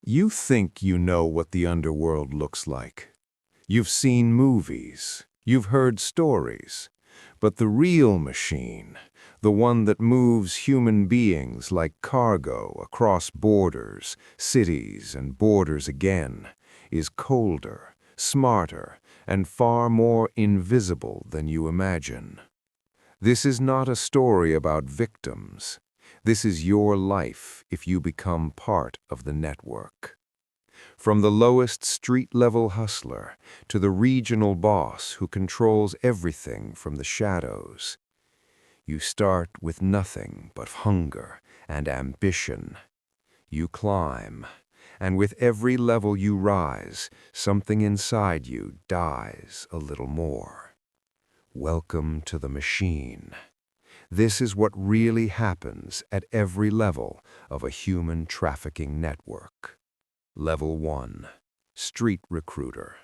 You think you know what the underworld looks like. You've seen movies, you've heard stories, but the real machine, the one that moves human beings like cargo across borders, cities, and borders again, is colder, smarter, and far more invisible than you imagine. This is not a story about victims. This is your life if you become part of the network. From the lowest street-level hustler to the regional boss who controls everything from the shadows, you start with nothing but hunger and ambition. You climb, and with every level you rise, something inside you dies a little more. Welcome to the machine. This is what really happens at every level of a human trafficking network. Level 1. Street recruiter.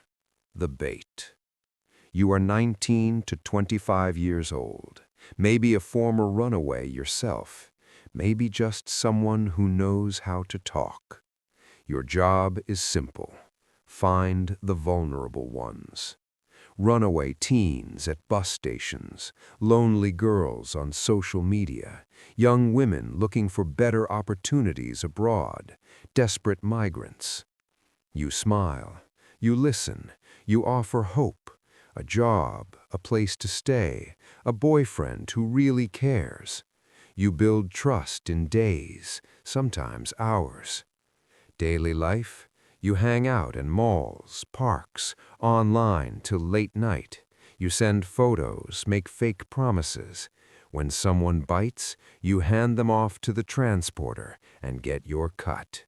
The bait. You are 19 to 25 years old, maybe a former runaway yourself, maybe just someone who knows how to talk. Your job is simple. Find the vulnerable ones. Runaway teens at bus stations, lonely girls on social media, young women looking for better opportunities abroad, desperate migrants. You smile, you listen, you offer hope, a job, a place to stay, a boyfriend who really cares. You build trust in days, sometimes hours. Daily life? You hang out in malls, parks, online till late night. You send photos, make fake promises. When someone bites, you hand them off to the transporter and get your cut.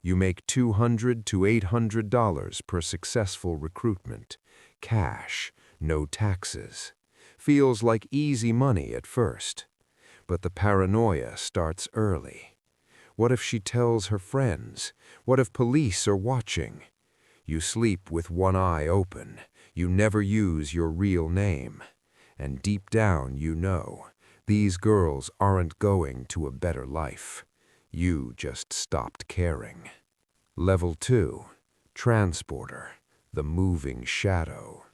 You make $200 to $800 per successful recruitment. Cash, no taxes. Feels like easy money at first. But the paranoia starts early. What if she tells her friends? What if police are watching? You sleep with one eye open. You never use your real name. And deep down you know, these girls aren't going to a better life. You just stopped caring. Level 2. Transporter. The moving shadow.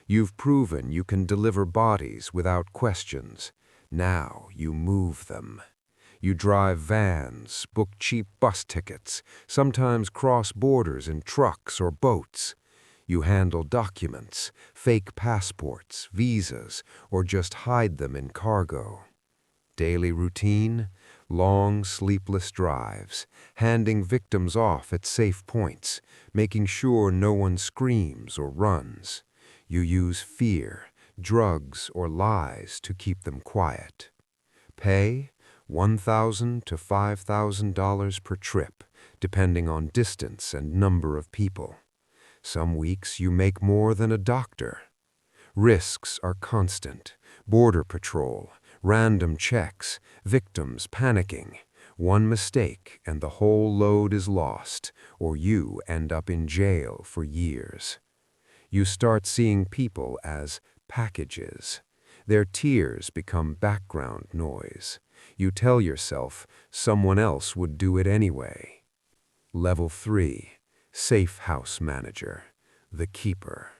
You've proven you can deliver bodies without questions. Now you move them. You drive vans, book cheap bus tickets, sometimes cross borders in trucks or boats. You handle documents, fake passports, visas, or just hide them in cargo. Daily routine? Long, sleepless drives, handing victims off at safe points, making sure no one screams or runs. You use fear, drugs, or lies to keep them quiet. Pay? $1,000 to $5,000 per trip, depending on distance and number of people. Some weeks you make more than a doctor. Risks are constant. Border patrol, random checks, victims panicking. One mistake and the whole load is lost, or you end up in jail for years. You start seeing people as packages. Their tears become background noise. You tell yourself someone else would do it anyway. Level 3. Safe house manager. The keeper.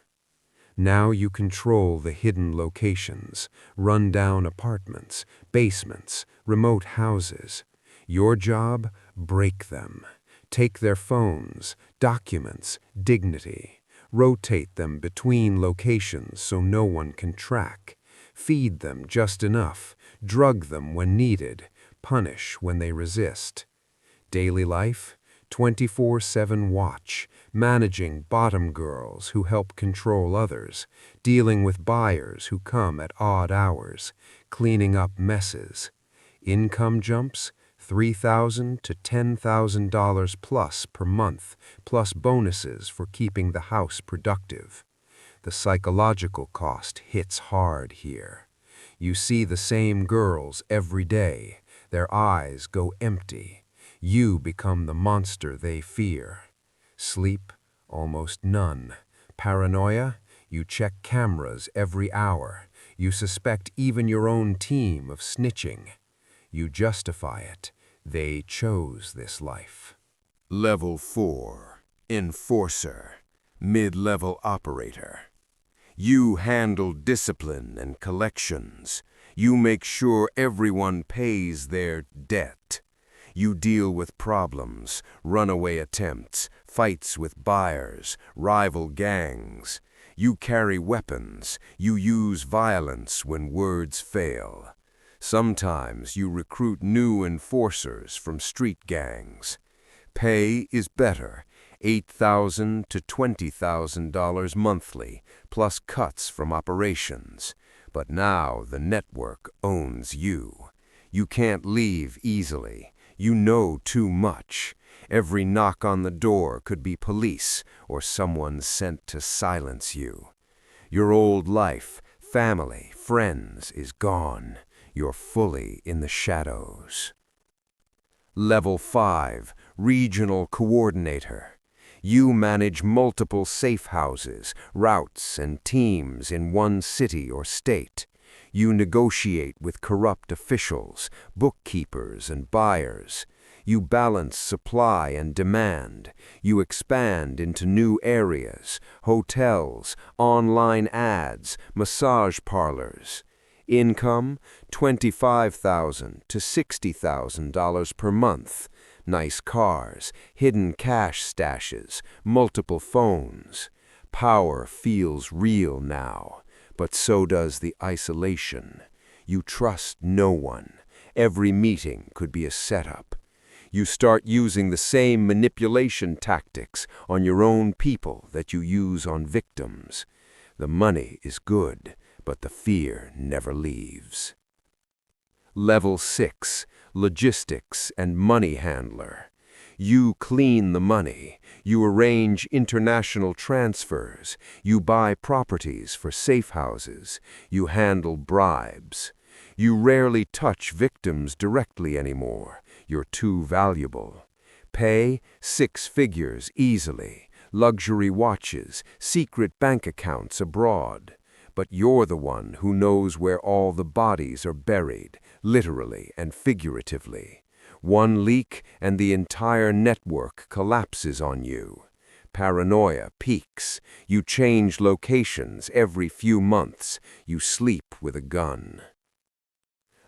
Now you control the hidden locations, run-down apartments, basements, remote houses. Your job? Break them. Take their phones, documents, dignity. Rotate them between locations so no one can track. Feed them just enough, drug them when needed, punish when they resist. Daily life? 24/7 watch, managing bottom girls who help control others, dealing with buyers who come at odd hours, cleaning up messes. Income jumps? $3,000 to $10,000 plus per month, plus bonuses for keeping the house productive. The psychological cost hits hard here. You see the same girls every day. Their eyes go empty. You become the monster they fear. Sleep? Almost none. Paranoia? You check cameras every hour. You suspect even your own team of snitching. You justify it. They chose this life. Level 4, Enforcer, Mid-Level Operator. You handle discipline and collections. You make sure everyone pays their debt. You deal with problems, runaway attempts, fights with buyers, rival gangs. You carry weapons. You use violence when words fail. Sometimes you recruit new enforcers from street gangs. Pay is better, $8,000 to $20,000 monthly, plus cuts from operations. But now the network owns you. You can't leave easily. You know too much. Every knock on the door could be police or someone sent to silence you. Your old life, family, friends is gone. You're fully in the shadows. Level 5, Regional Coordinator. You manage multiple safe houses, routes, and teams in one city or state. You negotiate with corrupt officials, bookkeepers, and buyers. You balance supply and demand. You expand into new areas, hotels, online ads, massage parlors. Income, $25,000 to $60,000 per month. Nice cars, hidden cash stashes, multiple phones. Power feels real now, but so does the isolation. You trust no one. Every meeting could be a setup. You start using the same manipulation tactics on your own people that you use on victims. The money is good, but the fear never leaves. Level 6, Logistics and Money Handler. You clean the money. You arrange international transfers. You buy properties for safe houses. You handle bribes. You rarely touch victims directly anymore. You're too valuable. Pay 6 figures easily. Luxury watches, secret bank accounts abroad. But you're the one who knows where all the bodies are buried, literally and figuratively. One leak and the entire network collapses on you. Paranoia peaks. You change locations every few months. You sleep with a gun.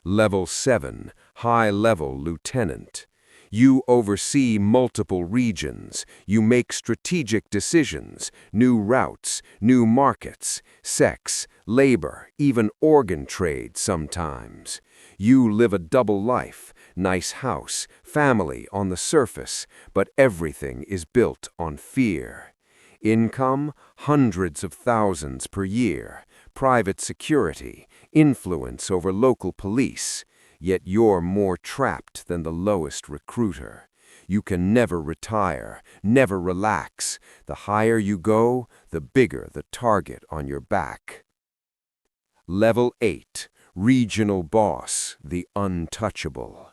Level 7, High-Level Lieutenant. You oversee multiple regions. You make strategic decisions, new routes, new markets, sex, labor, even organ trade sometimes. You live a double life, nice house, family on the surface, but everything is built on fear. Income, hundreds of thousands per year, private security, influence over local police. Yet you're more trapped than the lowest recruiter. You can never retire, never relax. The higher you go, the bigger the target on your back. Level 8, Regional Boss, the Untouchable.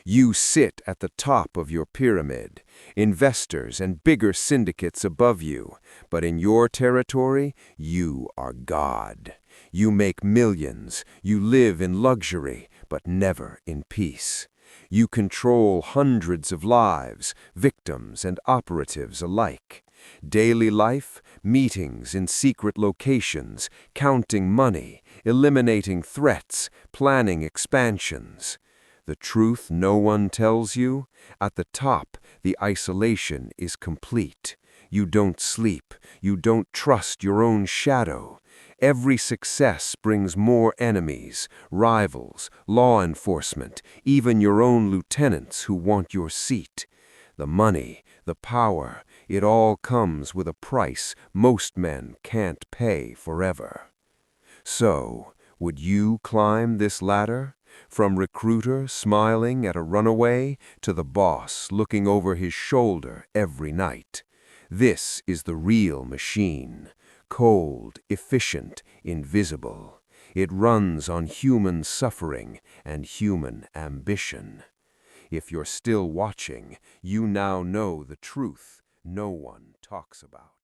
You sit at the top of your pyramid, investors and bigger syndicates above you, but in your territory, you are God. You make millions, you live in luxury, but never in peace. You control hundreds of lives, victims and operatives alike. Daily life, meetings in secret locations, counting money, eliminating threats, planning expansions. The truth no one tells you? At the top, the isolation is complete. You don't sleep. You don't trust your own shadow. Every success brings more enemies, rivals, law enforcement, even your own lieutenants who want your seat. The money, the power, it all comes with a price most men can't pay forever. So, would you climb this ladder? From recruiter smiling at a runaway to the boss looking over his shoulder every night. This is the real machine. Cold, efficient, invisible. It runs on human suffering and human ambition. If you're still watching, you now know the truth no one talks about.